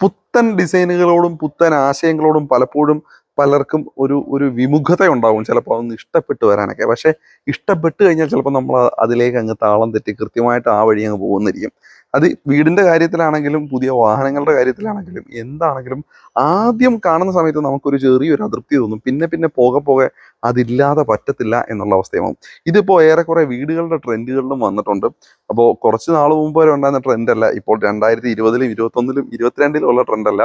പുത്തൻ ഡിസൈനുകളോടും പുത്തൻ ആശയങ്ങളോടും പലപ്പോഴും പലർക്കും ഒരു വിമുഖത ഉണ്ടാവും ചിലപ്പോൾ അതൊന്ന് ഇഷ്ടപ്പെട്ട് വരാനൊക്കെ. പക്ഷെ ഇഷ്ടപ്പെട്ട് കഴിഞ്ഞാൽ ചിലപ്പോൾ നമ്മൾ അതിലേക്ക് അങ്ങ് താളം തെറ്റി കൃത്യമായിട്ട് ആ വഴി അങ്ങ് പോകുന്നിരിക്കും. അത് വീടിന്റെ കാര്യത്തിലാണെങ്കിലും പുതിയ വാഹനങ്ങളുടെ കാര്യത്തിലാണെങ്കിലും എന്താണെങ്കിലും ആദ്യം കാണുന്ന സമയത്ത് നമുക്കൊരു ചെറിയൊരു അതൃപ്തി തോന്നും. പിന്നെ പിന്നെ പോകെ പോകെ അതില്ലാതെ പറ്റത്തില്ല എന്നുള്ള അവസ്ഥയാവും. ഇതിപ്പോൾ ഏറെക്കുറെ വീടുകളുടെ ട്രെൻഡുകളിലും വന്നിട്ടുണ്ട്. അപ്പോൾ കുറച്ച് നാൾ മുമ്പ് വരെ ഉണ്ടായിരുന്ന ട്രെൻഡല്ല ഇപ്പോൾ 2020-ലും 2021-ലും 2022-ലും ഉള്ള ട്രെൻഡല്ല,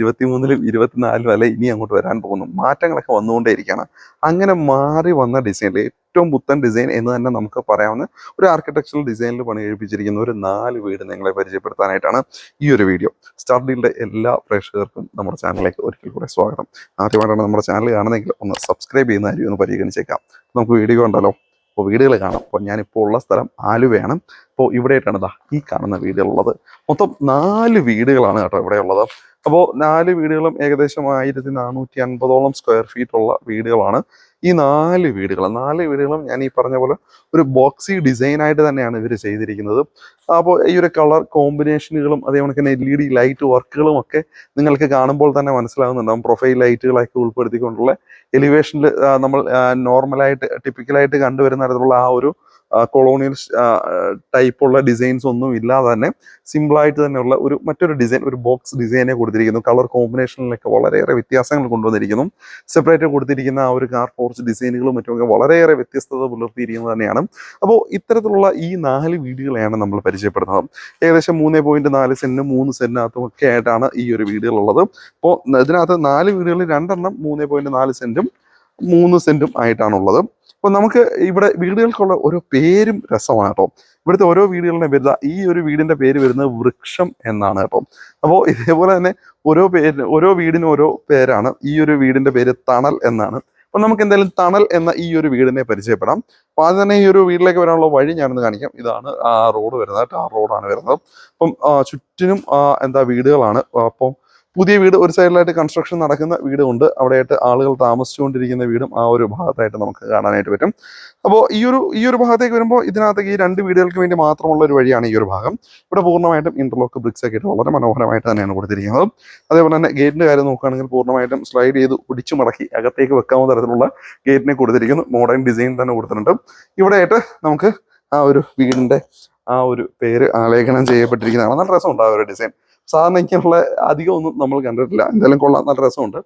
2023-ലും 2024-ലും അല്ല ഇനി അങ്ങോട്ട് വരാൻ പോകുന്നു. മാറ്റങ്ങളൊക്കെ വന്നുകൊണ്ടേയിരിക്കുകയാണ്. അങ്ങനെ മാറി വന്ന ഡിസൈനിൽ ഏറ്റവും പുത്തൻ ഡിസൈൻ എന്ന് തന്നെ നമുക്ക് പറയാവുന്ന ഒരു ആർക്കിടെക്ചറൽ ഡിസൈനിൽ പണി കഴിപ്പിച്ചിരിക്കുന്ന ഒരു 4 വീട് നിങ്ങളെ പരിചയപ്പെടുത്താനായിട്ടാണ് ഈ ഒരു വീഡിയോ. സ്റ്റാർ ഡീലിന്റെ എല്ലാ പ്രേക്ഷകർക്കും നമ്മുടെ ചാനലിലേക്ക് ഒരിക്കൽ കൂടെ സ്വാഗതം. ആദ്യമായിട്ടാണ് നമ്മുടെ ചാനൽ കാണുന്നതെങ്കിൽ ഒന്ന് സബ്സ്ക്രൈബ് ചെയ്യുന്ന കാര്യം ഒന്ന് പരിഗണിച്ചേക്കാം. നമുക്ക് വീഡിയോ ഉണ്ടല്ലോ. അപ്പോൾ വീടുകൾ കാണാം. അപ്പോൾ ഞാനിപ്പോൾ ഉള്ള സ്ഥലം ആലുവയാണ്. അപ്പോൾ ഇവിടെയായിട്ടാണ് ഈ കാണുന്ന വീടുകളുള്ളത്. മൊത്തം 4 വീടുകളാണ് കേട്ടോ ഇവിടെ ഉള്ളത്. അപ്പോൾ 4 വീടുകളും ഏകദേശം 1450ഓളം സ്ക്വയർ ഫീറ്റ് ഉള്ള വീടുകളാണ് ഈ 4 വീടുകളും. ഞാൻ ഈ പറഞ്ഞ പോലെ ഒരു ബോക്സി ഡിസൈനായിട്ട് തന്നെയാണ് ഇവർ ചെയ്തിരിക്കുന്നത്. അപ്പോൾ ഈ ഒരു കളർ കോമ്പിനേഷനുകളും അതേപോലെ തന്നെ LED ലൈറ്റ് വർക്കുകളും ഒക്കെ നിങ്ങൾക്ക് കാണുമ്പോൾ തന്നെ മനസ്സിലാകുന്നുണ്ടാവും. പ്രൊഫൈൽ ലൈറ്റുകളൊക്കെ ഉൾപ്പെടുത്തിക്കൊണ്ടുള്ള എലിവേഷനിൽ നമ്മൾ നോർമലായിട്ട് ടിപ്പിക്കലായിട്ട് കണ്ടുവരുന്ന തരത്തിലുള്ള ആ ഒരു കൊളോണിയൽ ടൈപ്പുള്ള ഡിസൈൻസ് ഒന്നും ഇല്ലാതെ തന്നെ സിമ്പിളായിട്ട് തന്നെയുള്ള മറ്റൊരു ഡിസൈൻ, ഒരു ബോക്സ് ഡിസൈനെ കൊടുത്തിരിക്കുന്നു. കളർ കോമ്പിനേഷനിലൊക്കെ വളരെയേറെ വ്യത്യാസങ്ങൾ കൊണ്ടുവന്നിരിക്കുന്നു. സെപ്പറേറ്റ് കൊടുത്തിരിക്കുന്ന ആ ഒരു കാർ പോർച്ച് ഡിസൈനുകളും മറ്റുമൊക്കെ വളരെയേറെ വ്യത്യസ്തത പുലർത്തിയിരിക്കുന്നത് തന്നെയാണ്. അപ്പോൾ ഇത്തരത്തിലുള്ള ഈ 4 വീടുകളെയാണ് നമ്മൾ പരിചയപ്പെടുന്നത്. ഏകദേശം 3.4 സെന്റിനും 3 സെന്റിനകത്തും ഒക്കെ ആയിട്ടാണ് ഈ ഒരു വീടുകളുള്ളത്. അപ്പോൾ ഇതിനകത്ത് 4 വീടുകളിൽ 2 എണ്ണം 3.4 സെന്റും 3 സെന്റും ആയിട്ടാണുള്ളത്. അപ്പോൾ നമുക്ക് ഇവിടെ വീടുകൾക്കുള്ള ഓരോ പേരും രസമാണ് കേട്ടോ. ഇവിടുത്തെ ഓരോ വീടുകളുടെ പേര്, ഈ ഒരു വീടിന്റെ പേര് വരുന്നത് വൃക്ഷം എന്നാണ് കേട്ടോ. അപ്പോൾ ഇതേപോലെ തന്നെ ഓരോ വീടിനും ഓരോ പേരാണ്. ഈ ഒരു വീടിന്റെ പേര് തണൽ എന്നാണ്. അപ്പം നമുക്ക് എന്തായാലും തണൽ എന്ന ഈ ഒരു വീടിനെ പരിചയപ്പെടാം. അപ്പോൾ ആദ്യം തന്നെ ഈ ഒരു വീട്ടിലേക്ക് വരാനുള്ള വഴി ഞാനൊന്ന് കാണിക്കാം. ഇതാണ് ആ റോഡ് വരുന്നത്, ടാർ റോഡാണ് വരുന്നത്. അപ്പം ചുറ്റിനും വീടുകളാണ്. അപ്പം പുതിയ വീട് ഒരു സൈഡിലായിട്ട് കൺസ്ട്രക്ഷൻ നടക്കുന്ന വീടുമുണ്ട്, അവിടെയായിട്ട് ആളുകൾ താമസിച്ചുകൊണ്ടിരിക്കുന്ന വീടും ആ ഒരു ഭാഗത്തായിട്ട് നമുക്ക് കാണാനായിട്ട് പറ്റും. അപ്പോൾ ഈ ഒരു ഭാഗത്തേക്ക് വരുമ്പോൾ ഇതിനകത്തേക്ക് ഈ 2 വീടുകൾക്ക് വേണ്ടി മാത്രമുള്ള ഒരു വഴിയാണ് ഈ ഒരു ഭാഗം. ഇവിടെ പൂർണ്ണമായിട്ടും ഇന്റർലോക്ക് ബ്രിക്സ് ഒക്കെ ഇട്ട് വളരെ മനോഹരമായിട്ട് തന്നെയാണ് കൊടുത്തിരിക്കുന്നത്. അതേപോലെ തന്നെ ഗേറ്റിന്റെ കാര്യം നോക്കുകയാണെങ്കിൽ പൂർണ്ണമായിട്ടും സ്ലൈഡ് ചെയ്ത് പിടിച്ചു മടക്കി അകത്തേക്ക് വെക്കാവുന്ന തരത്തിലുള്ള ഗേറ്റിനെ കൊടുത്തിരിക്കുന്നു. മോഡേൺ ഡിസൈൻ തന്നെ കൊടുത്തിട്ടുണ്ട്. ഇവിടെയായിട്ട് നമുക്ക് ആ ഒരു വീടിന്റെ ആ ഒരു പേര് ആലേഖനം ചെയ്യപ്പെട്ടിരിക്കുന്നതാണ്. നല്ല രസമുണ്ട് ആ ഒരു ഡിസൈൻ. സാധാരണ ഇങ്ങനെയുള്ള അധികം ഒന്നും നമ്മൾ കണ്ടിട്ടില്ല. എന്തായാലും കൊള്ളാം, നല്ല രസമുണ്ട്.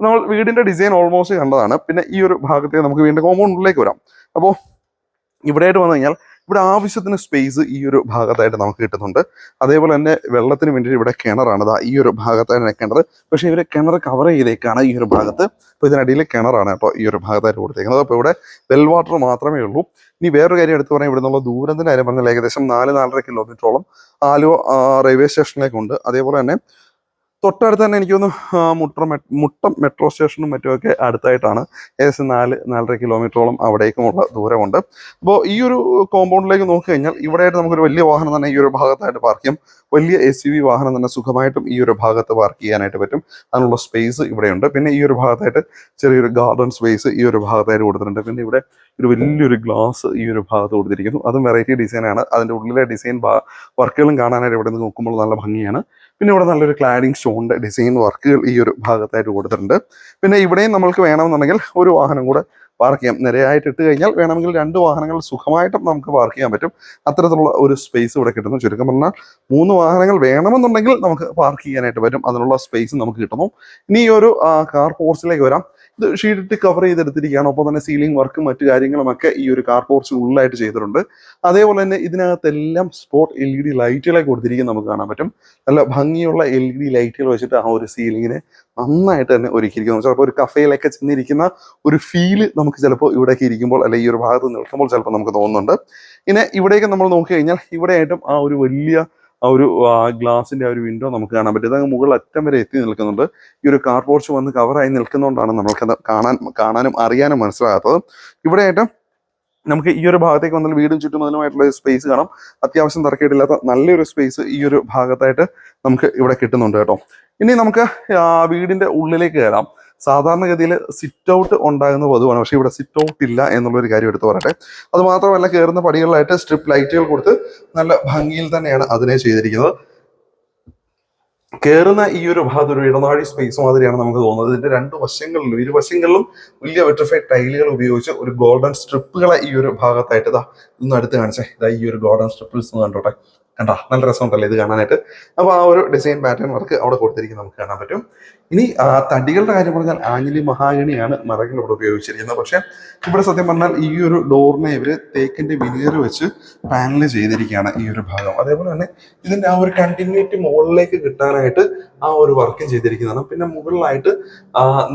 നമ്മൾ വീടിന്റെ ഡിസൈൻ ഓൾമോസ്റ്റ് കണ്ടതാണ്. പിന്നെ ഈ ഒരു ഭാഗത്തേക്ക് നമുക്ക് വീടിന്റെ കോമ്പൗണ്ടിലേക്ക് വരാം. അപ്പോൾ ഇവിടെയായിട്ട് വന്നു കഴിഞ്ഞാൽ ഇവിടെ ആവശ്യത്തിന് സ്പേസ് ഈ ഒരു ഭാഗത്തായിട്ട് നമുക്ക് കിട്ടുന്നുണ്ട്. അതേപോലെ തന്നെ വെള്ളത്തിന് വേണ്ടിയിട്ട് ഇവിടെ കിണറാണ്. ഈ ഒരു ഭാഗത്തായിട്ട് കിണർ. പക്ഷേ ഇവർ കിണർ കവർ ചെയ്തേക്കാണ് ഈ ഒരു ഭാഗത്ത്. അപ്പോൾ ഇതിനടിയിൽ കിണറാണ് കേട്ടോ ഈ ഒരു ഭാഗത്തായിട്ട് കൊടുത്തേക്കുന്നത്. അപ്പോൾ ഇവിടെ വെൽ വാട്ടർ മാത്രമേ ഉള്ളൂ. ഇനി വേറൊരു കാര്യം എടുത്ത് പറയാം, ഇവിടെ നിന്നുള്ള ദൂരത്തിൻ്റെ കാര്യം പറഞ്ഞാൽ ഏകദേശം 4-4.5 കിലോമീറ്ററോളം ആലുവ റെയിൽവേ സ്റ്റേഷനിലേക്കുണ്ട്. അതേപോലെ തന്നെ തൊട്ടടുത്ത് തന്നെ എനിക്കൊന്ന് മുട്ടം മെട്രോ സ്റ്റേഷനും മറ്റുമൊക്കെ അടുത്തായിട്ടാണ്. ഏകദേശം 4-4.5 കിലോമീറ്ററോളം അവിടേക്കുമുള്ള ദൂരമുണ്ട്. അപ്പോൾ ഈ ഒരു കോമ്പൗണ്ടിലേക്ക് നോക്കി കഴിഞ്ഞാൽ ഇവിടെയായിട്ട് നമുക്കൊരു വലിയ വാഹനം തന്നെ ഈ ഒരു ഭാഗത്തായിട്ട് പാർക്ക് ചെയ്യാം. വലിയ SUV വാഹനം തന്നെ സുഖമായിട്ടും ഈ ഒരു ഭാഗത്ത് പാർക്ക് ചെയ്യാനായിട്ട് പറ്റും. അതിനുള്ള സ്പേസ് ഇവിടെയുണ്ട്. പിന്നെ ഈ ഒരു ഭാഗത്തായിട്ട് ചെറിയൊരു ഗാർഡൻ സ്പേസ് ഈ ഒരു ഭാഗത്തായിട്ട് കൊടുത്തിട്ടുണ്ട്. പിന്നെ ഇവിടെ ഒരു വലിയൊരു ഗ്ലാസ് ഈ ഒരു ഭാഗത്ത് കൊടുത്തിരിക്കുന്നു. അതും വെറൈറ്റി ഡിസൈനാണ്. അതിൻ്റെ ഉള്ളിലെ ഡിസൈൻ വർക്കുകളും കാണാനായിട്ട് ഇവിടെ നിന്ന് നോക്കുമ്പോൾ നല്ല ഭംഗിയാണ്. പിന്നെ ഇവിടെ നല്ലൊരു ക്ലാഡിങ് സ്റ്റോണിൻ്റെ ഡിസൈൻ വർക്കുകൾ ഈ ഒരു ഭാഗത്തായിട്ട് കൊടുത്തിട്ടുണ്ട്. പിന്നെ ഇവിടെയും നമ്മൾക്ക് വേണമെന്നുണ്ടെങ്കിൽ ഒരു വാഹനം കൂടെ പാർക്ക് ചെയ്യാം. നിരയായിട്ട് ഇട്ട് കഴിഞ്ഞാൽ വേണമെങ്കിൽ 2 വാഹനങ്ങൾ സുഖമായിട്ടും നമുക്ക് പാർക്ക് ചെയ്യാൻ പറ്റും. അത്തരത്തിലുള്ള ഒരു സ്പേസ് ഇവിടെ കിട്ടുന്നു. ചുരുക്കം പറഞ്ഞാൽ 3 വാഹനങ്ങൾ വേണമെന്നുണ്ടെങ്കിൽ നമുക്ക് പാർക്ക് ചെയ്യാനായിട്ട് പറ്റും. അതിനുള്ള സ്പേസ് നമുക്ക് കിട്ടുന്നു. ഇനി ഈ ഒരു കാർ പോർച്ചിലേക്ക് വരാം. ഇത് ഷീറ്റ് കവർ ചെയ്തെടുത്തിരിക്കുകയാണ്. ഒപ്പം തന്നെ സീലിംഗ് വർക്കും മറ്റു കാര്യങ്ങളുമൊക്കെ ഈ ഒരു കാർ പോർച്ച് ഉള്ളിലായിട്ട് ചെയ്തിട്ടുണ്ട്. അതേപോലെ തന്നെ ഇതിനകത്തെല്ലാം സ്പോട്ട് LED ലൈറ്റുകളെ കൊടുത്തിരിക്കും നമുക്ക് കാണാൻ പറ്റും. നല്ല ഭംഗിയുള്ള LED ലൈറ്റുകൾ വെച്ചിട്ട് ആ ഒരു സീലിങ്ങിനെ നന്നായിട്ട് തന്നെ ഒരുക്കിയിരിക്കുന്നു. ചിലപ്പോൾ ഒരു കഫേയിലൊക്കെ ചെന്നിരിക്കുന്ന ഒരു ഫീല് നമുക്ക് ചിലപ്പോൾ ഇവിടേക്ക് ഇരിക്കുമ്പോൾ അല്ലെങ്കിൽ ഈ ഒരു ഭാഗത്ത് നിൽക്കുമ്പോൾ ചിലപ്പോൾ നമുക്ക് തോന്നുന്നുണ്ട്. പിന്നെ ഇവിടേക്ക് നമ്മൾ നോക്കി കഴിഞ്ഞാൽ ഇവിടെയായിട്ടും ആ ഒരു വലിയ ആ ഒരു ഗ്ലാസിന്റെ ആ ഒരു വിൻഡോ നമുക്ക് കാണാൻ പറ്റും. അത് മുകളിൽ അറ്റം വരെ എത്തി നിൽക്കുന്നുണ്ട്. ഈ ഒരു കാർ പോർച്ച് വന്ന് കവറായി നിൽക്കുന്നതുകൊണ്ടാണ് നമ്മൾക്കത് കാണാനും അറിയാനും മനസ്സിലാകാത്തത്. ഇവിടെയായിട്ട് നമുക്ക് ഈ ഒരു ഭാഗത്തേക്ക് വന്നാൽ വീടും ചുറ്റും അതിനുമായിട്ടുള്ള സ്പേസ് കാണാം. അത്യാവശ്യം തർക്കമില്ലാത്ത നല്ലൊരു സ്പേസ് ഈ ഒരു ഭാഗത്തായിട്ട് നമുക്ക് ഇവിടെ കിട്ടുന്നുണ്ട് കേട്ടോ. ഇനി നമുക്ക് വീടിന്റെ ഉള്ളിലേക്ക് കയറാം. സാധാരണഗതിയിൽ സിറ്റ് ഔട്ട് ഉണ്ടാകുന്ന പതിവാണ്. പക്ഷേ ഇവിടെ സിറ്റ് ഔട്ട് ഇല്ല എന്നുള്ളൊരു കാര്യം എടുത്ത് പറയട്ടെ. അത് മാത്രമല്ല കയറുന്ന പടികളിലായിട്ട് സ്ട്രിപ്പ് ലൈറ്റുകൾ കൊടുത്ത് നല്ല ഭംഗിയിൽ തന്നെയാണ് അതിനെ ചെയ്തിരിക്കുന്നത്. കയറുന്ന ഈ ഒരു ഭാഗത്ത് ഒരു ഇടനാഴി സ്പേസ് മാതിരിയാണ് നമുക്ക് തോന്നുന്നത്. ഇതിന്റെ രണ്ട് വശങ്ങളിലും ഇരുവശങ്ങളിലും വലിയ വെട്രിഫൈഡ് ടൈലുകൾ ഉപയോഗിച്ച് ഒരു ഗോൾഡൻ സ്ട്രിപ്പുകളെ ഈ ഒരു ഭാഗത്തായിട്ട് ഇതാ ഇന്ന് അടുത്ത് കാണിച്ചേ, ഇതാ ഈ ഒരു ഗോൾഡൻ സ്ട്രിപ്പിൾസ് കണ്ടോട്ടെ, കണ്ടാ നല്ല രസമുണ്ടല്ലേ ഇത് കാണാനായിട്ട്. അപ്പൊ ആ ഒരു ഡിസൈൻ പാറ്റേൺ വർക്ക് അവിടെ കൊടുത്തിരിക്കുന്നത് നമുക്ക് കാണാൻ പറ്റും. ഇനി തടികളുടെ കാര്യം പറഞ്ഞാൽ ആഞ്ഞിലി മഹാഗണിയാണ് മരങ്ങൾ ഇവിടെ ഉപയോഗിച്ചിരിക്കുന്നത്. പക്ഷെ ഇവിടെ സത്യം പറഞ്ഞാൽ ഈ ഒരു ഡോറിനെ ഇവര് തേക്കിന്റെ വിനീർ വെച്ച് പാനൽ ചെയ്തിരിക്കുകയാണ് ഈ ഒരു ഭാഗം. അതേപോലെ തന്നെ ഇതിന്റെ ആ ഒരു കണ്ടിന്യൂറ്റി മുകളിലേക്ക് കിട്ടാനായിട്ട് ആ ഒരു വർക്കും ചെയ്തിരിക്കുന്നതാണ്. പിന്നെ മുകളിലായിട്ട്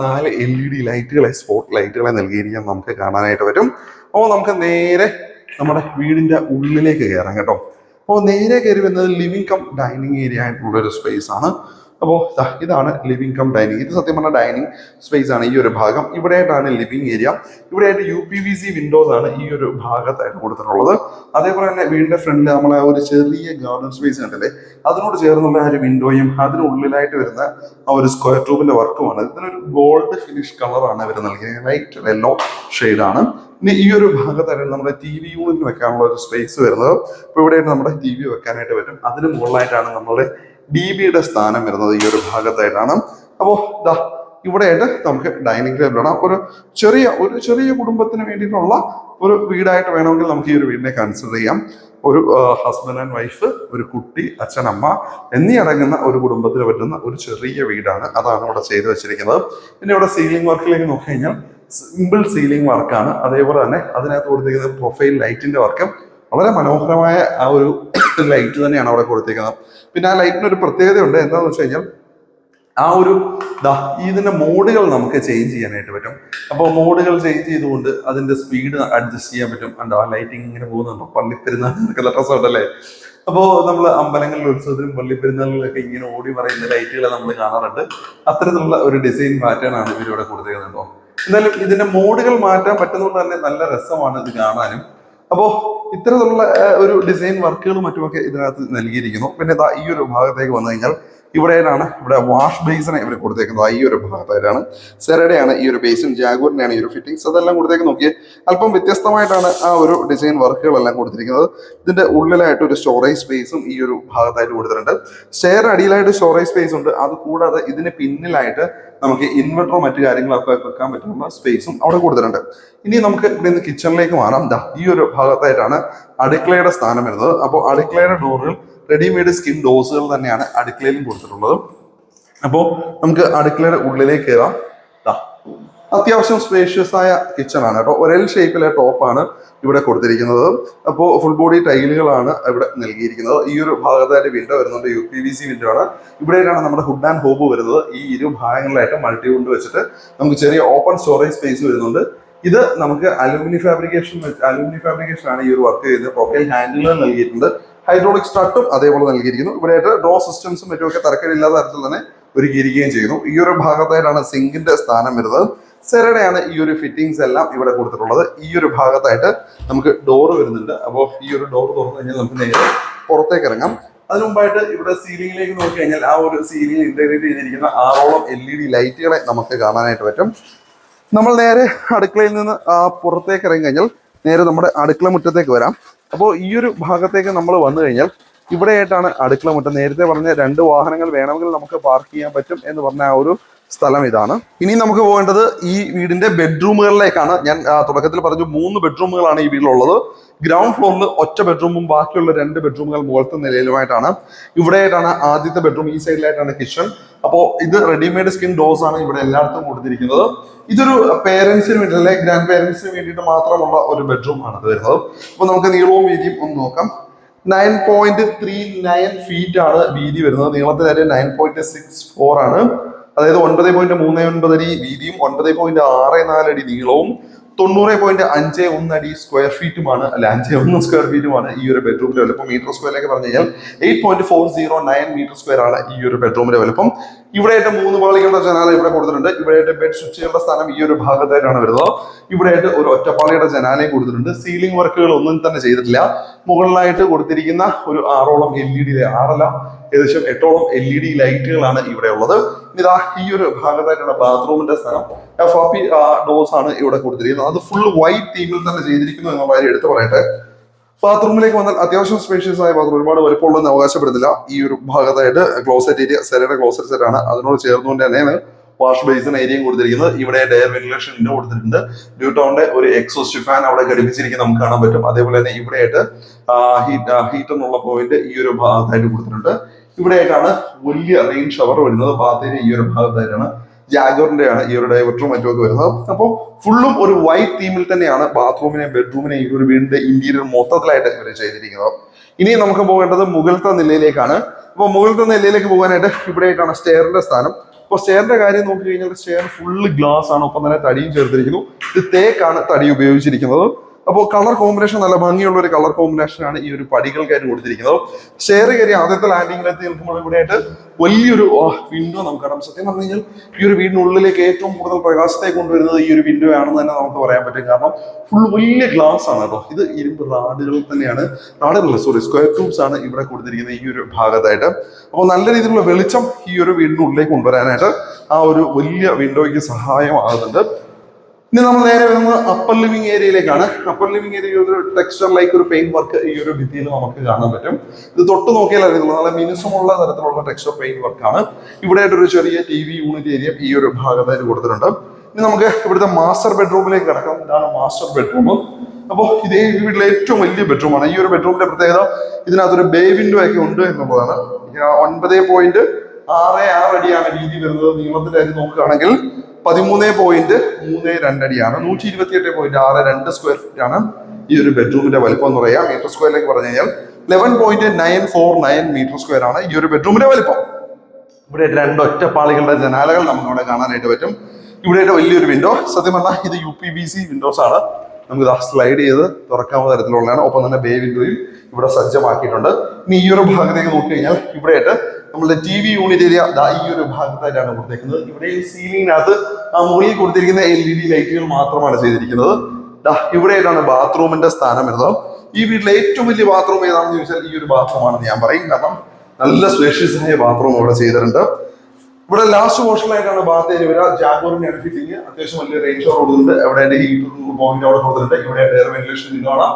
4 LED ലൈറ്റുകളെ, സ്പോട്ട് ലൈറ്റുകളെ നൽകിയിരിക്കാൻ നമുക്ക് കാണാനായിട്ട് പറ്റും. അപ്പോൾ നമുക്ക് നേരെ നമ്മുടെ വീടിന്റെ ഉള്ളിലേക്ക് കയറാം കേട്ടോ. അപ്പോൾ നേരെ കയറി വരുന്നത് ലിവിംഗ് കം ഡൈനിങ് ഏരിയ ആയിട്ടുള്ള ഒരു സ്പേസ് ആണ്. അപ്പോൾ ഇതാണ് ലിവിംഗ് കം ഡൈനിങ്. ഇത് സത്യം പറഞ്ഞാൽ ഡൈനിങ് സ്പേസ് ആണ് ഈ ഒരു ഭാഗം. ഇവിടെയായിട്ടാണ് ലിവിംഗ് ഏരിയ. ഇവിടെയായിട്ട് UPVC വിൻഡോസ് ആണ് ഈ ഒരു ഭാഗത്തായിട്ട് കൊടുത്തിട്ടുള്ളത്. അതേപോലെ തന്നെ വീടിന്റെ ഫ്രണ്ടിൽ നമ്മളെ ഒരു ചെറിയ ഗാർഡൻ സ്പേസ് കണ്ടില്ലേ, അതിനോട് ചേർന്നുള്ള ആ ഒരു വിൻഡോയും അതിനുള്ളിലായിട്ട് വരുന്ന ആ ഒരു സ്ക്വയർ ട്യൂബിന്റെ വർക്കുമാണ്. ഇതിനൊരു ഗോൾഡ് ഫിനിഷ് കളറാണ് ഇവർ നൽകിയത്, ലൈറ്റ് യെല്ലോ ഷെയ്ഡാണ്. ഇനി ഈ ഒരു ഭാഗത്തായിട്ട് നമ്മുടെ TV യൂണിറ്റ് വെക്കാനുള്ള ഒരു സ്പേസ് വരുന്നത്. അപ്പോൾ ഇവിടെയായിട്ട് നമ്മുടെ TV വെക്കാനായിട്ട് പറ്റും. അതിന് മുകളിലായിട്ടാണ് നമ്മുടെ DBയുടെ സ്ഥാനം വരുന്നത് ഈ ഒരു ഭാഗത്തായിട്ടാണ്. അപ്പോൾ ഇവിടെയായിട്ട് നമുക്ക് ഡൈനിങ് ടേബിളാണ്. ഒരു ചെറിയ കുടുംബത്തിന് വേണ്ടിയിട്ടുള്ള ഒരു വീടായിട്ട് വേണമെങ്കിൽ നമുക്ക് ഈ ഒരു വീടിനെ കൺസിഡർ ചെയ്യാം. ഒരു ഹസ്ബൻഡ് ആൻഡ് വൈഫ്, ഒരു കുട്ടി, അച്ഛനമ്മ എന്നീ അടങ്ങുന്ന ഒരു കുടുംബത്തിന് പറ്റുന്ന ഒരു ചെറിയ വീടാണ്. അതാണ് ഇവിടെ ചെയ്തു വെച്ചിരിക്കുന്നത്. പിന്നെ ഇവിടെ സീലിംഗ് വർക്കിലേക്ക് നോക്കി കഴിഞ്ഞാൽ സിമ്പിൾ സീലിംഗ് വർക്കാണ്. അതേപോലെ തന്നെ അതിനകത്ത് കൊടുത്തിരിക്കുന്ന പ്രൊഫൈൽ ലൈറ്റിന്റെ വർക്കും വളരെ മനോഹരമായ ആ ഒരു ലൈറ്റ് തന്നെയാണ് അവിടെ കൊടുത്തിരിക്കുന്നത്. പിന്നെ ആ ലൈറ്റിന് ഒരു പ്രത്യേകതയുണ്ട്. എന്താണെന്ന് വെച്ച് കഴിഞ്ഞാൽ ആ ഒരു ഇതിന്റെ മോഡുകൾ നമുക്ക് ചേഞ്ച് ചെയ്യാനായിട്ട് പറ്റും. അപ്പോൾ മോഡുകൾ ചേഞ്ച് ചെയ്തുകൊണ്ട് അതിന്റെ സ്പീഡ് അഡ്ജസ്റ്റ് ചെയ്യാൻ പറ്റും. ആ ലൈറ്റിംഗ് ഇങ്ങനെ പോകുന്നുണ്ടോ, പള്ളിപ്പെരുന്നാളിനൊക്കെ രസമുണ്ടല്ലേ. അപ്പോൾ നമ്മൾ അമ്പലങ്ങളിലും ഉത്സവത്തിലും പള്ളിപ്പെരുന്നാളിലൊക്കെ ഇങ്ങനെ ഓടി പറയുന്ന ലൈറ്റുകളെ നമ്മൾ കാണാറുണ്ട്. അത്തരത്തിലുള്ള ഒരു ഡിസൈൻ പാറ്റേൺ ആണ് ഇവരിവിടെ കൊടുത്തിരിക്കുന്നുണ്ടോ. എന്തായാലും ഇതിന്റെ മോഡുകൾ മാറ്റാൻ പറ്റുന്നതുകൊണ്ട് തന്നെ നല്ല രസമാണ് ഇത് കാണാനും. അപ്പോൾ ഇത്തരത്തിലുള്ള ഒരു ഡിസൈൻ വർക്കുകളും മറ്റുമൊക്കെ ഇതിനകത്ത് നൽകിയിരിക്കുന്നു. പിന്നെ ഈ ഒരു ഭാഗത്തേക്ക് വന്നു കഴിഞ്ഞാൽ ഇവിടെ വാഷ് ബേസിനെ ഇവർ കൊടുത്തേക്കുന്നത് ഈ ഒരു ഭാഗത്തായിട്ടാണ്. സെറയുടെയാണ് ഈ ഒരു ബേസിൻ, ജാഗൂറിന്റെയാണ് ഈ ഒരു ഫിറ്റിംഗ്സ്, അതെല്ലാം കൊടുത്തേക്ക് നോക്കിയേ അല്പം വ്യത്യസ്തമായിട്ടാണ് ആ ഒരു ഡിസൈൻ വർക്കുകളെല്ലാം കൊടുത്തിരിക്കുന്നത്. ഇതിന്റെ ഉള്ളിലായിട്ട് ഒരു സ്റ്റോറേജ് സ്പേസും ഈ ഒരു ഭാഗത്തായിട്ട് കൊടുത്തിട്ടുണ്ട്. സ്റ്റെയർ അടിയിലായിട്ട് സ്റ്റോറേജ് സ്പേസ് ഉണ്ട്. അത് കൂടാതെ ഇതിന് പിന്നിലായിട്ട് നമുക്ക് ഇൻവെർട്ടറോ മറ്റു കാര്യങ്ങളൊക്കെ വെക്കാൻ പറ്റുന്ന സ്പേസും അവിടെ കൊടുത്തിട്ടുണ്ട്. ഇനി നമുക്ക് ഇവിടെ നിന്ന് കിച്ചണിലേക്ക് മാറാം. ഈ ഒരു ഭാഗത്തായിട്ടാണ് അടുക്കളയുടെ സ്ഥാനം വരുന്നത്. അപ്പോൾ അടുക്കളയുടെ ഡോറുകൾ റെഡിമെയ്ഡ് സ്കിൻ ഡോസുകൾ തന്നെയാണ് അടുക്കളയിലും കൊടുത്തിട്ടുള്ളത്. അപ്പോൾ നമുക്ക് അടുക്കളയുടെ ഉള്ളിലേക്ക് കയറാം. അത്യാവശ്യം സ്പേഷ്യസ് ആയ കിച്ചൺ ആണ് കേട്ടോ. ഒരേ ഷേപ്പിലെ ടോപ്പാണ് ഇവിടെ കൊടുത്തിരിക്കുന്നത്. അപ്പോൾ ഫുൾ ബോഡി ടൈലുകളാണ് ഇവിടെ നൽകിയിരിക്കുന്നത്. ഈ ഒരു ഭാഗത്തായിട്ട് വിൻഡോ വരുന്നുണ്ട്, UPVC വിൻഡോ ആണ്. ഇവിടെയാണ് നമ്മുടെ ഹുഡ് ആൻഡ് ഹോബ് വരുന്നത്. ഈ ഇരു ഭാഗങ്ങളിലായിട്ട് മൾട്ടി വുഡ് വെച്ചിട്ട് നമുക്ക് ചെറിയ ഓപ്പൺ സ്റ്റോറേജ് സ്പേസ് വരുന്നുണ്ട്. ഇത് നമുക്ക് അലുമിനിയം ഫാബ്രിക്കേഷൻ ആണ് ഈ ഒരു വർക്ക് ചെയ്യുന്നത്. പ്രൊഫൈൽ ഹാൻഡിലുകൾ നൽകിയിട്ടുണ്ട്. ഹൈഡ്രോളിക് സ്ട്രട്ടും അതേപോലെ നൽകിയിരിക്കുന്നു. ഇവിടെയായിട്ട് ഡ്രോ സിസ്റ്റംസും മറ്റുമൊക്കെ തരക്കേടില്ലാത്ത തരത്തിൽ തന്നെ ഒരുക്കിയിരിക്കുകയും ചെയ്യുന്നു. ഈ ഒരു ഭാഗത്തായിട്ടാണ് സിങ്കിന്റെ സ്ഥാനം വരുന്നത്. സെറയുടെയാണ് ഈ ഒരു ഫിറ്റിംഗ്സ് എല്ലാം ഇവിടെ കൊടുത്തിട്ടുള്ളത്. ഈ ഒരു ഭാഗത്തായിട്ട് നമുക്ക് ഡോർ വരുന്നുണ്ട്. അപ്പോൾ ഈ ഒരു ഡോർ തുറന്നു കഴിഞ്ഞാൽ നമുക്ക് നേരെ പുറത്തേക്ക് ഇറങ്ങാം. അതിനു മുമ്പായിട്ട് ഇവിടെ സീലിംഗിലേക്ക് നോക്കി കഴിഞ്ഞാൽ ആ ഒരു സീലിംഗിൽ ഇന്റഗ്രേറ്റ് ചെയ്തിരിക്കുന്ന 6ഓളം LED ലൈറ്റുകളെ നമുക്ക് കാണാനായിട്ട് പറ്റും. നമ്മൾ നേരെ അടുക്കളയിൽ നിന്ന് പുറത്തേക്ക് ഇറങ്ങി കഴിഞ്ഞാൽ നേരെ നമ്മുടെ അടുക്കള മുറ്റത്തേക്ക് വരാം. അപ്പോൾ ഈ ഒരു ഭാഗത്തേക്ക് നമ്മൾ വന്നു കഴിഞ്ഞാൽ ഇവിടെയായിട്ടാണ് അടുക്കള മുറ്റം. നേരത്തെ പറഞ്ഞ 2 വാഹനങ്ങൾ വേണമെങ്കിൽ നമുക്ക് പാർക്ക് ചെയ്യാൻ പറ്റും എന്ന് പറഞ്ഞ ആ ഒരു സ്ഥലം ഇതാണ്. ഇനി നമുക്ക് പോകേണ്ടത് ഈ വീടിന്റെ ബെഡ്റൂമുകളിലേക്കാണ്. ഞാൻ തുടക്കത്തിൽ പറഞ്ഞു 3 ബെഡ്റൂമുകളാണ് ഈ വീട്ടിലുള്ളത്. ഗ്രൗണ്ട് ഫ്ലോറിൽ ഒറ്റ ബെഡ്റൂമും ബാക്കിയുള്ള 2 ബെഡ്റൂമുകൾ മുകളിലത്തെ നിലയിലുമായിട്ടാണ്. ഇവിടെയായിട്ടാണ് ആദ്യത്തെ ബെഡ്റൂം, ഈ സൈഡിലായിട്ടാണ് കിച്ചൺ. അപ്പോൾ ഇത് റെഡിമെയ്ഡ് സ്കിൻ ഡോസ് ആണ് ഇവിടെ എല്ലായിടത്തും കൊടുത്തിരിക്കുന്നത്. ഇതൊരു പേരൻസിന് വേണ്ടി അല്ലെ ഗ്രാൻഡ് പേരൻസിന് വേണ്ടിയിട്ട് മാത്രമുള്ള ഒരു ബെഡ്റൂം ആണ് ഇത് വരുന്നത്. അപ്പൊ നമുക്ക് നീളവും വീതിയും ഒന്ന് നോക്കാം. 9.39 ഫീറ്റ് ആണ് വീതി വരുന്നത്. നീളത്തിലായിട്ട് 9.64 ആണ്. അതായത് 9.39 അടി വീതിയും 9.64 അടി നീളവും 90.51 അടി സ്ക്വയർ ഫീറ്റുമാണ്, അല്ല 51 സ്ക്വയർ ഫീറ്റുമാണ് ഈ ഒരു ബെഡ്റൂമിന്റെ വലുപ്പം. മീറ്റർ സ്ക്വയറിലേക്ക് പറഞ്ഞു കഴിഞ്ഞാൽ 8.409 മീറ്റർ സ്ക്വയർ ആണ് ഈ ഒരു ബെഡ്റൂമിന്റെ വലുപ്പം. ഇവിടെയായിട്ട് 3 പാളികളുടെ ജനാല ഇവിടെ കൊടുത്തിട്ടുണ്ട്. ഇവിടെയായിട്ട് ബെഡ് സ്വിച്ചുകളുടെ സ്ഥാനം ഈ ഒരു ഭാഗത്തായിട്ടാണ് വരുന്നത്. ഇവിടെയായിട്ട് ഒരു ഒറ്റപ്പാളിയുടെ ജനാലയും കൊടുത്തിട്ടുണ്ട്. സീലിംഗ് വർക്കുകൾ ഒന്നും തന്നെ ചെയ്തിട്ടില്ല. മുകളിലായിട്ട് കൊടുത്തിരിക്കുന്ന ഒരു 6ഓളം LED, 6അല്ല ഏകദേശം 8ഓളം LED ലൈറ്റുകളാണ് ഇവിടെ ഉള്ളത്. ഇതാ ഈ ഒരു ഭാഗത്തായിട്ടാണ് ബാത്റൂമിന്റെ സ്ഥാനം. ഡോസ് ആണ് ഇവിടെ കൊടുത്തിരിക്കുന്നത്. അത് ഫുൾ വൈറ്റ് തീമിൽ തന്നെ ചെയ്തിരിക്കുന്നു എന്നുള്ള കാര്യം എടുത്തു പറയട്ടെ. ബാത്റൂമിലേക്ക് വന്നാൽ അത്യാവശ്യം സ്പേഷ്യസ് ആയ ബാത്റൂം, ഒരുപാട് വലുപ്പമുള്ളതെന്ന് അവകാശപ്പെടുന്നില്ല. ഈ ഒരു ഭാഗത്തായിട്ട് ക്ലോസറ്റ് ഏരിയ സെരയുടെ ക്ലോസറ്റ് സെറ്റ് ആണ്. അതിനോട് ചേർന്നുകൊണ്ട് തന്നെയാണ് വാഷ് ബേസിൻ ഏരിയയും കൊടുത്തിരിക്കുന്നത്. ഇവിടെ എയർ വെന്റിലേഷൻ വിൻഡോ കൊടുത്തിട്ടുണ്ട്. ഡ്യൂട്ടോണിന്റെ ഒരു എക്സോസ്റ്റ് ഫാൻ അവിടെ ഘടിപ്പിച്ചിരിക്കുന്നത് നമുക്ക് കാണാൻ പറ്റും. അതേപോലെ തന്നെ ഇവിടെയായിട്ട് ഹീറ്റ് എന്നുള്ള പോയിന്റ് ഈ ഒരു ഭാഗത്തായിട്ട് കൊടുത്തിട്ടുണ്ട്. ഇവിടെയായിട്ടാണ് വലിയ റെയിൻ ഷവർ വരുന്നത്. ബാത്തേരി ഈ ഒരു ഭാഗത്തായിട്ടാണ്. ജാഗോറിന്റെ ആണ് ഈ ഒരു ഡൈവർട്ടറും മറ്റുമൊക്കെ വരുന്നത്. അപ്പോൾ ഫുള്ളും ഒരു വൈറ്റ് തീമിൽ തന്നെയാണ് ബാത്റൂമിനെയും ബെഡ്റൂമിനെയും ഈ ഒരു വീടിന്റെ ഇന്റീരിയർ മൊത്തത്തിലായിട്ട് ഇവർ ചെയ്തിരിക്കുന്നത്. ഇനി നമുക്ക് പോകേണ്ടത് മുകളിലത്തെ നിലയിലേക്കാണ്. അപ്പോൾ മുകളിലത്തെ നിലയിലേക്ക് പോകാനായിട്ട് ഇവിടെയായിട്ടാണ് സ്റ്റെയറിന്റെ സ്ഥാനം. അപ്പോൾ സ്റ്റെയറിന്റെ കാര്യം നോക്കി കഴിഞ്ഞാൽ സ്റ്റെയർ ഫുള്ള് ഗ്ലാസ് ആണ്, ഒപ്പം തന്നെ തടിയും ചേർത്തിരിക്കുന്നു. ഇത് തേക്കാണ് തടി ഉപയോഗിച്ചിരിക്കുന്നത്. അപ്പോൾ കളർ കോമ്പിനേഷൻ നല്ല ഭംഗിയുള്ള ഒരു കളർ കോമ്പിനേഷൻ ആണ് ഈ ഒരു പടികൾക്കായിട്ട് കൊടുത്തിരിക്കുന്നത്. സ്റ്റെയർ കയറി ആദ്യത്തെ ലാൻഡിങ്ങിലെത്തി നിൽക്കുമ്പോൾ ഇവിടെയായിട്ട് വലിയൊരു വിൻഡോ നമുക്ക് കാണാം. സത്യം പറഞ്ഞു കഴിഞ്ഞാൽ ഈ ഒരു വീടിനുള്ളിലേക്ക് ഏറ്റവും കൂടുതൽ പ്രകാശത്തെ കൊണ്ടുവരുന്നത് ഈ ഒരു വിൻഡോ ആണെന്ന് തന്നെ നമുക്ക് പറയാൻ പറ്റും. കാരണം ഫുൾ വലിയ ഗ്ലാസ് ആണ് കേട്ടോ. ഇത് ഇരുമ്പ് റാഡുകൾ തന്നെയാണ്, റാഡുകളല്ല സോറി സ്ക്വയർ ട്യൂബ്സ് ആണ് ഇവിടെ കൊടുത്തിരിക്കുന്നത് ഈ ഒരു ഭാഗത്തായിട്ട്. അപ്പോൾ നല്ല രീതിയിലുള്ള വെളിച്ചം ഈ ഒരു വീടിനുള്ളിലേക്ക് കൊണ്ടുവരാനായിട്ട് ആ ഒരു വലിയ വിൻഡോയ്ക്ക് സഹായമാകുന്നുണ്ട്. ഇനി നമ്മൾ നേരെ വരുന്നത് അപ്പർ ലിവിംഗ് ഏരിയയിലേക്കാണ്. അപ്പർ ലിവിംഗ് ഏരിയ ഒരു ടെക്സ്ചർ ലൈക്ക് ഒരു പെയിന്റ് വർക്ക് ഈ ഒരു ഭിത്തിയിൽ നമുക്ക് കാണാൻ പറ്റും. ഇത് തൊട്ട് നോക്കിയാൽ അറിയുള്ളൂ, നല്ല മിനുസമുള്ള തരത്തിലുള്ള ടെക്സ്ചർ പെയിന്റ് വർക്കാണ്. ഇവിടെ ആയിട്ടൊരു ചെറിയ TV യൂണിറ്റ് ഏരിയ ഈ ഒരു ഭാഗത്തായിട്ട് കൊടുത്തിട്ടുണ്ട്. ഇനി നമുക്ക് ഇവിടുത്തെ മാസ്റ്റർ ബെഡ്റൂമിലേക്ക് കിടക്കാം. ഇതാണ് മാസ്റ്റർ ബെഡ്റൂം. അപ്പോൾ ഇതേ വീട്ടിലെ ഏറ്റവും വലിയ ബെഡ്റൂമാണ്. ഈ ഒരു ബെഡ്റൂമിന്റെ പ്രത്യേകത ഇതിനകത്തൊരു ബേ വിൻഡോ ഒക്കെ ഉണ്ട് എന്നുള്ളതാണ്. 9.66 അടിയാണ് വീതി വരുന്നത്. നീളത്തിന്റെ കാര്യം നോക്കുകയാണെങ്കിൽ 13.32 അടിയാണ്. 128.62 സ്ക്വയർ ഫീറ്റ് ആണ് ഈ ഒരു ബെഡ്റൂമിന്റെ വലിപ്പം എന്ന് പറയാം. മീറ്റർ സ്ക്വയറിലേക്ക് പറഞ്ഞു കഴിഞ്ഞാൽ 11.949 മീറ്റർ സ്ക്വയർ ആണ് ഈ ഒരു ബെഡ്റൂമിന്റെ വലിപ്പം. ഇവിടെ 2 ഒറ്റപ്പാളികളുടെ ജനാലകൾ നമുക്ക് ഇവിടെ കാണാനായിട്ട് പറ്റും. ഇവിടെ വലിയൊരു വിൻഡോ. സത്യം പറഞ്ഞാൽ ഇത് UPVC വിൻഡോസ് ആണ്. നമുക്ക് സ്ലൈഡ് ചെയ്ത് തുറക്കാവുന്ന തരത്തിലുള്ളതാണ്. ഒപ്പം തന്നെ ബേ വിൻഡോയും ഇവിടെ സജ്ജമാക്കിയിട്ടുണ്ട്. ഇനി ഈ ഒരു ഭാഗത്തേക്ക് നോക്കി കഴിഞ്ഞാൽ ഇവിടെയായിട്ട് നമ്മളുടെ TV യൂണിറ്റ് ഏരിയ ഈ ഒരു ഭാഗത്തായിട്ടാണ് കൊടുത്തേക്കുന്നത്. ഇവിടെ ഈ സീലിംഗിനകത്ത് മുകളിൽ കൊടുത്തിരിക്കുന്ന LED ലൈറ്റുകൾ മാത്രമാണ് ചെയ്തിരിക്കുന്നത്. ഇവിടെയായിട്ടാണ് ബാത്റൂമിന്റെ സ്ഥാനം വരുന്നത്. ഈ വീട്ടിലെ ഏറ്റവും വലിയ ബാത്റൂം ഏതാണെന്ന് ചോദിച്ചാൽ ഈ ഒരു ബാത്റൂം ആണെന്ന് ഞാൻ പറയും. കാരണം നല്ല സ്പേഷ്യസ് ആയ ബാത്റൂം ഇവിടെ ചെയ്തിട്ടുണ്ട്. ഇവിടെ ലാസ്റ്റ് പോർഷനിലായിട്ടാണ് ബാത്ത് ഏരിയ വരിക. ജാഗോറിന്റെ ഫിറ്റിംഗ് അത്യാവശ്യം വലിയ റേഞ്ച് കൊടുക്കുന്നുണ്ട്. അവിടെ ഹീറ്റർ പോയിന്റ് അവിടെ കൊടുത്തിട്ടുണ്ട്. ഇവിടെ എയർ വെന്റിലേഷൻ കാണാം.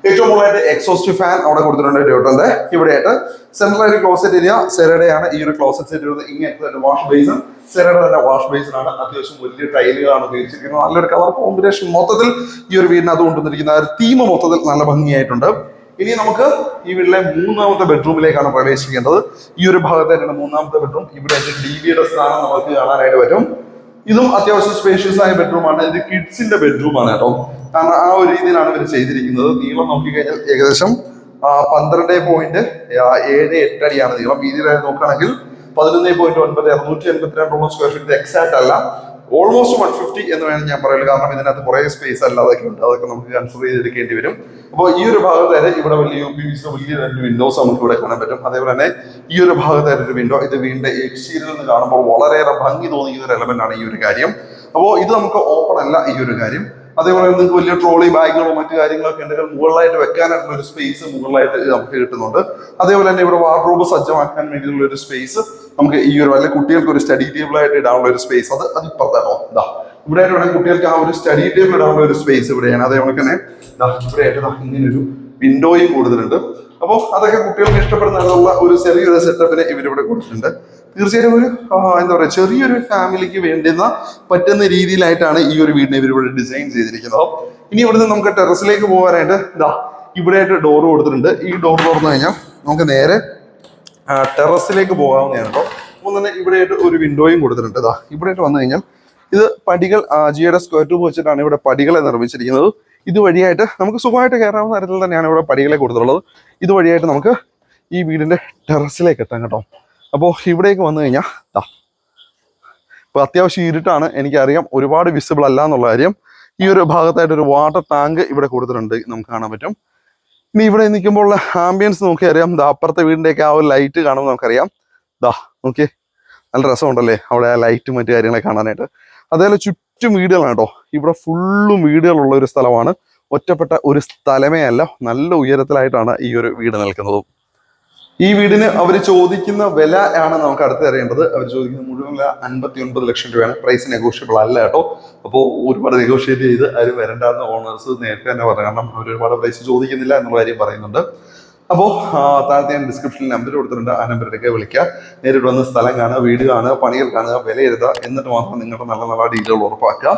ഏറ്റവും കൂടുതലായിട്ട് എക്സോസ്റ്റ് ഫാൻ അവിടെ കൊടുത്തിട്ടുണ്ട് ഡ്യൂട്ടോന്റെ. ഇവിടെയായിട്ട് സെൻട്രൽ ക്ലോസറ്റ് ഏരിയ സെരയുടെ ആണ്. ഈ ഒരു ക്ലോസറ്റ് ഏരിയ ഇങ്ങനെ വാഷ് ബേസിൻ സെരയുടെ തന്നെ വാഷ് ബേസിൻ ആണ്. അത്യാവശ്യം വലിയ ടൈലുകളാണ് ഉപയോഗിച്ചിരിക്കുന്നത്. നല്ലൊരു കളർ കോമ്പിനേഷൻ മൊത്തത്തിൽ ഈ ഒരു വീടിനകത്ത് കൊണ്ടുവന്നിരിക്കുന്ന ഒരു തീം മൊത്തത്തിൽ നല്ല ഭംഗിയായിട്ടുണ്ട്. ഇനി നമുക്ക് ഈ വീട്ടിലെ 3ാമത്തെ ബെഡ്റൂമിലേക്കാണ് പ്രവേശിക്കേണ്ടത്. ഈ ഒരു ഭാഗത്തായിട്ടാണ് 3ാമത്തെ ബെഡ്റൂം. ഇവിടെ DVയുടെ സ്ഥാനം നമുക്ക് കാണാനായിട്ട് പറ്റും. ഇതും അത്യാവശ്യം സ്പേഷ്യസ് ആയ ബെഡ്റൂമാണ്. ഇത് കിഡ്സിന്റെ ബെഡ്റൂം ആണ് കേട്ടോ. കാരണം ആ ഒരു രീതിയിലാണ് ഇവർ ചെയ്തിരിക്കുന്നത്. നീളം നോക്കിക്കഴിഞ്ഞാൽ ഏകദേശം 12.78 അടിയാണ് നീളം. വീതിയിലായി നോക്കുകയാണെങ്കിൽ 11.9 282 സ്ക്വയർ ഫീറ്റ് എക്സാക്ട് അല്ല, ഓൾമോസ്റ്റ് 150 എന്ന് വേണം ഞാൻ പറയുള്ളൂ. കാരണം ഇതിനകത്ത് കുറെ സ്പേസ് അല്ലാതൊക്കെ ഉണ്ട്. അതൊക്കെ നമുക്ക് കൺസിഡർ ചെയ്തെടുക്കേണ്ടി വരും. അപ്പോൾ ഈ ഒരു ഭാഗത്തായിട്ട് ഇവിടെ വലിയ UPVC വലിയ 2 വിൻഡോസ് നമുക്ക് ഇവിടെ കാണാൻ പറ്റും. അതേപോലെ തന്നെ ഈ ഒരു ഭാഗത്തായിട്ട് ഒരു വിൻഡോ. ഇത് വീടിന്റെ എക്സ്റ്റീരിയറിൽ നിന്ന് കാണുമ്പോൾ വളരെയേറെ ഭംഗി തോന്നിക്കുന്ന ഒരു എലമെന്റ് ആണ് ഈ ഒരു കാര്യം. അപ്പോൾ ഇത് നമുക്ക് ഓപ്പൺ അല്ല ഈ ഒരു കാര്യം. അതേപോലെ നിങ്ങൾക്ക് വലിയ ട്രോളി ബാഗുകളോ മറ്റു കാര്യങ്ങളൊക്കെ ഉണ്ടെങ്കിൽ മുകളിലായിട്ട് വെക്കാനായിട്ടുള്ള ഒരു സ്പേസ് മുകളിലായിട്ട് നമുക്ക് കിട്ടുന്നുണ്ട്. അതേപോലെ തന്നെ ഇവിടെ വാർഡ്രോബ് സജ്ജമാക്കാൻ വേണ്ടിയുള്ള ഒരു സ്പേസ് നമുക്ക് ഈ ഒരു അല്ലെങ്കിൽ കുട്ടികൾക്ക് ഒരു സ്റ്റഡി ടേബിൾ ആയിട്ട് ഇടാനുള്ള ഒരു സ്പേസ് അത് ഇപ്പുറത്താണോ ഇവിടെ വേണമെങ്കിൽ കുട്ടികൾക്ക് ആ ഒരു സ്റ്റഡി ടേബിൾ ഇടാനുള്ള ഒരു സ്പേസ് ഇവിടെയാണ്. അതേപോലെ തന്നെ ഇവിടെ ഇങ്ങനെ ഒരു വിൻഡോയും കൊടുത്തിട്ടുണ്ട്. അപ്പോൾ അതൊക്കെ കുട്ടികൾക്ക് ഇഷ്ടപ്പെടുന്നതിനുള്ള ഒരു ചെറിയൊരു സെറ്റപ്പിന് ഇവരിവിടെ കൊടുത്തിട്ടുണ്ട്. തീർച്ചയായും ഒരു എന്താ പറയുക ചെറിയൊരു ഫാമിലിക്ക് വേണ്ടുന്ന പറ്റുന്ന രീതിയിലായിട്ടാണ് ഈ ഒരു വീടിനെ ഇവരിവിടെ ഡിസൈൻ ചെയ്തിരിക്കുന്നത്. ഇനി ഇവിടുന്ന് നമുക്ക് ടെറസിലേക്ക് പോകാനായിട്ട് ഇവിടെയായിട്ട് ഡോർ കൊടുത്തിട്ടുണ്ട്. ഈ ഡോർ തുറന്നു കഴിഞ്ഞാൽ നമുക്ക് നേരെ ടെറസിലേക്ക് പോകാവുന്നതാണ് കേട്ടോ. അപ്പോൾ തന്നെ ഇവിടെയായിട്ട് ഒരു വിൻഡോയും കൊടുത്തിട്ടുണ്ട്. ഇവിടെയായിട്ട് വന്നു കഴിഞ്ഞാൽ ഇത് പടികൾ ജിയുടെ സ്ക്വയർ ട്യൂബ് വെച്ചിട്ടാണ് ഇവിടെ പടികളെ നിർമ്മിച്ചിരിക്കുന്നത്. ഇതുവഴിയായിട്ട് നമുക്ക് സുഖമായിട്ട് കയറാവുന്ന തരത്തിൽ തന്നെയാണ് ഇവിടെ പടികളെ കൊടുത്തിട്ടുള്ളത്. ഇതുവഴിയായിട്ട് നമുക്ക് ഈ വീടിന്റെ ടെറസിലേക്ക് എത്താം കേട്ടോ. അപ്പോൾ ഇവിടേക്ക് വന്നു കഴിഞ്ഞാൽ ഇപ്പോൾ അത്യാവശ്യം ഇരുട്ടാണ്, എനിക്കറിയാം, ഒരുപാട് വിസിബിൾ അല്ല എന്നുള്ള കാര്യം. ഈ ഒരു ഭാഗത്തായിട്ട് ഒരു വാട്ടർ ടാങ്ക് ഇവിടെ കൊടുത്തിട്ടുണ്ട്, നമുക്ക് കാണാൻ പറ്റും. ഇനി ഇവിടെ നിൽക്കുമ്പോൾ ഉള്ള ആംബിയൻസ് നോക്കി അറിയാം. അപ്പുറത്തെ വീടിൻ്റെയൊക്കെ ആ ഒരു ലൈറ്റ് കാണുമ്പോൾ നമുക്കറിയാം. നോക്കിയേ, നല്ല രസമുണ്ടല്ലേ അവിടെ ആ ലൈറ്റും മറ്റു കാര്യങ്ങളൊക്കെ കാണാനായിട്ട്. അതേപോലെ ചുറ്റും വീടുകളാണ് കേട്ടോ. ഇവിടെ ഫുള്ളും വീടുകളുള്ള ഒരു സ്ഥലമാണ്. ഒറ്റപ്പെട്ട ഒരു സ്ഥലമേ അല്ല, നല്ല ഉയരത്തിലായിട്ടാണ് ഈ ഒരു വീട് നിൽക്കുന്നത്. ഈ വീടിന് അവർ ചോദിക്കുന്ന വില ആണ് നമുക്ക് അടുത്ത് അറിയേണ്ടത്. അവർ ചോദിക്കുന്ന മുഴുവൻ വില 59 ലക്ഷം രൂപയാണ്. പ്രൈസ് നെഗോഷ്യബിൾ അല്ല കേട്ടോ. അപ്പോൾ ഒരുപാട് നെഗോഷിയേറ്റ് ചെയ്ത് ആരും വരണ്ടെന്ന് ഓണേഴ്സ് നേരത്തെ തന്നെ പറഞ്ഞു. കാരണം അവർ ഒരുപാട് പ്രൈസ് ചോദിക്കുന്നില്ല എന്നുള്ള കാര്യം പറയുന്നുണ്ട്. അപ്പോൾ താഴത്തെ ഞാൻ ഡിസ്ക്രിപ്ഷനിൽ നമ്പർ കൊടുത്തിട്ടുണ്ട്. ആ നമ്പറിലേക്ക് വിളിക്കുക, നേരിട്ട് വന്ന് സ്ഥലം കാണുക, വീട് കാണുക, പണികൾ കാണുക, വില എഴുതുക, എന്നിട്ട് മാത്രം നിങ്ങളുടെ നല്ല നല്ല ഡീലുകൾ ഉറപ്പാക്കുക.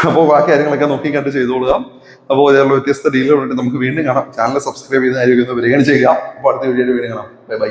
അപ്പോൾ ബാക്കി കാര്യങ്ങളൊക്കെ നോക്കി കണ്ട് ചെയ്തോളുക. അപ്പോൾ ഇതേപോലെ വ്യത്യസ്ത ഡീലുകൾ വേണ്ടി നമുക്ക് വീണ്ടും കാണാം. ചാനൽ സബ്സ്ക്രൈബ് ചെയ്ത് ആരോഗ്യം വരികയാണ് ചെയ്യുക. അപ്പോൾ അടുത്ത വീഡിയോയിൽ വീണ്ടും കാണാം. Bye bye.